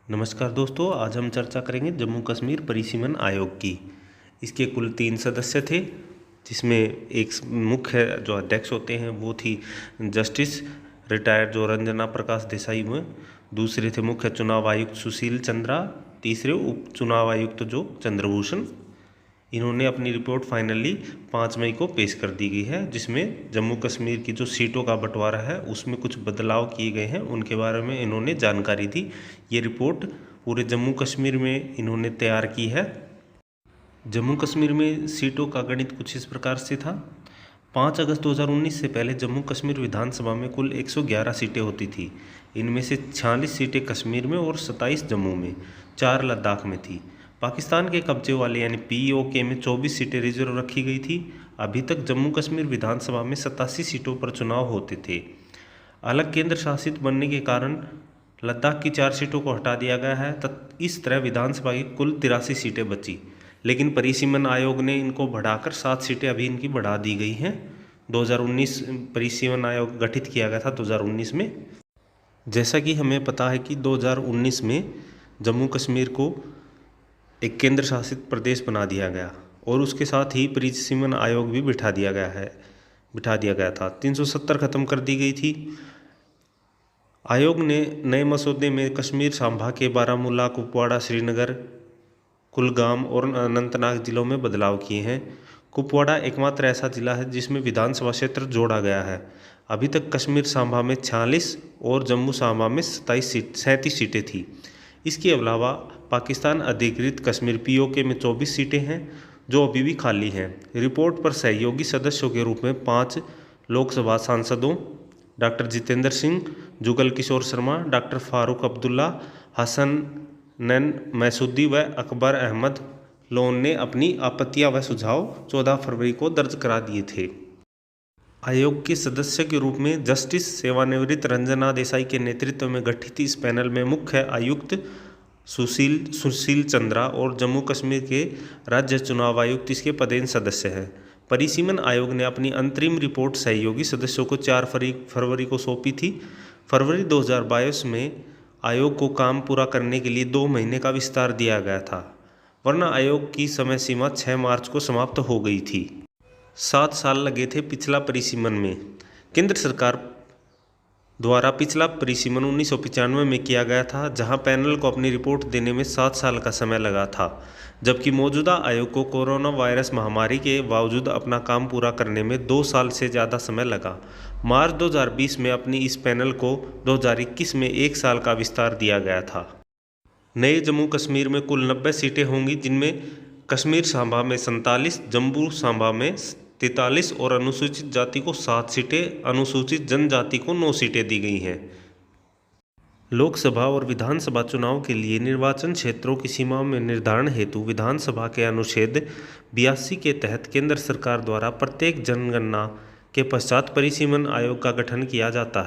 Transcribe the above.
नमस्कार दोस्तों, आज हम चर्चा करेंगे जम्मू कश्मीर परिसीमन आयोग की। इसके कुल 3 सदस्य थे, जिसमें एक मुख्य जो अध्यक्ष होते हैं वो थी जस्टिस रिटायर्ड जो रंजना प्रकाश देसाई हुए। दूसरे थे मुख्य चुनाव आयुक्त सुशील चंद्रा। तीसरे उप चुनाव आयुक्त जो चंद्रभूषण। इन्होंने अपनी रिपोर्ट फाइनली 5 मई को पेश कर दी गई है, जिसमें जम्मू कश्मीर की जो सीटों का बंटवारा है उसमें कुछ बदलाव किए गए हैं, उनके बारे में इन्होंने जानकारी दी। ये रिपोर्ट पूरे जम्मू कश्मीर में इन्होंने तैयार की है। जम्मू कश्मीर में सीटों का गणित कुछ इस प्रकार से था। 5 अगस्त 2019 से पहले जम्मू कश्मीर विधानसभा में कुल 111 सीटें होती थी। इनमें से 46 सीटें कश्मीर में और 27 जम्मू में, 4 लद्दाख में थी। पाकिस्तान के कब्जे वाले यानी POK में 24 सीटें रिजर्व रखी गई थी। अभी तक जम्मू कश्मीर विधानसभा में 87 सीटों पर चुनाव होते थे। अलग केंद्र शासित बनने के कारण लद्दाख की 4 सीटों को हटा दिया गया है। इस तरह विधानसभा की कुल 83 सीटें बची, लेकिन परिसीमन आयोग ने इनको बढ़ाकर 7 सीटें अभी इनकी बढ़ा दी गई हैं। 2019 परिसीमन आयोग गठित किया गया था 2019 में। जैसा कि हमें पता है कि 2019 में जम्मू कश्मीर को एक केंद्र शासित प्रदेश बना दिया गया और उसके साथ ही परिसीमन आयोग भी बिठा दिया गया था। 370 खत्म कर दी गई थी। आयोग ने नए मसौदे में कश्मीर सांबा के बारामूला, कुपवाड़ा, श्रीनगर, कुलगाम और अनंतनाग जिलों में बदलाव किए हैं। कुपवाड़ा एकमात्र ऐसा जिला है जिसमें विधानसभा क्षेत्र जोड़ा गया है। अभी तक कश्मीर सांबा में 46 और जम्मू सांबा में 37 सीटें थी। इसके अलावा पाकिस्तान अधिकृत कश्मीर POK में 24 सीटें हैं जो अभी भी खाली हैं। रिपोर्ट पर सहयोगी सदस्यों के रूप में 5 लोकसभा सांसदों डॉक्टर जितेंद्र सिंह, जुगल किशोर शर्मा, डॉक्टर फारूक अब्दुल्ला, हसनैन मैसूदी व अकबर अहमद लोन ने अपनी आपत्तियां व सुझाव 14 फरवरी को दर्ज करा दिए थे। आयोग के सदस्य के रूप में जस्टिस सेवानिवृत्त रंजना देसाई के नेतृत्व में गठित इस पैनल में मुख्य आयुक्त सुशील चंद्रा और जम्मू कश्मीर के राज्य चुनाव आयुक्त इसके पदेन सदस्य हैं। परिसीमन आयोग ने अपनी अंतरिम रिपोर्ट सहयोगी सदस्यों को 4 फरवरी को सौंपी थी। फरवरी 2022 में आयोग को काम पूरा करने के लिए 2 महीने का विस्तार दिया गया था, वरना आयोग की समय सीमा 6 मार्च को समाप्त हो गई थी। 7 साल लगे थे पिछला परिसीमन में। केंद्र सरकार द्वारा पिछला परिसीमन 1995 में किया गया था, जहां पैनल को अपनी रिपोर्ट देने में 7 साल का समय लगा था, जबकि मौजूदा आयोग को कोरोना वायरस महामारी के बावजूद अपना काम पूरा करने में 2 साल से ज़्यादा समय लगा। मार्च 2020 में अपनी इस पैनल को 2021 में 1 साल का विस्तार दिया गया था। नए जम्मू कश्मीर में कुल 90 सीटें होंगी, जिनमें कश्मीर सांबा में 47, जम्मू सांबा में 43 और अनुसूचित जाति को 7 सीटें, अनुसूचित जनजाति को 9 सीटें दी गई हैं। लोकसभा और विधानसभा चुनाव के लिए निर्वाचन क्षेत्रों की सीमाओं में निर्धारण हेतु विधानसभा के अनुच्छेद 82 के तहत केंद्र सरकार द्वारा प्रत्येक जनगणना के पश्चात परिसीमन आयोग का गठन किया जाता है।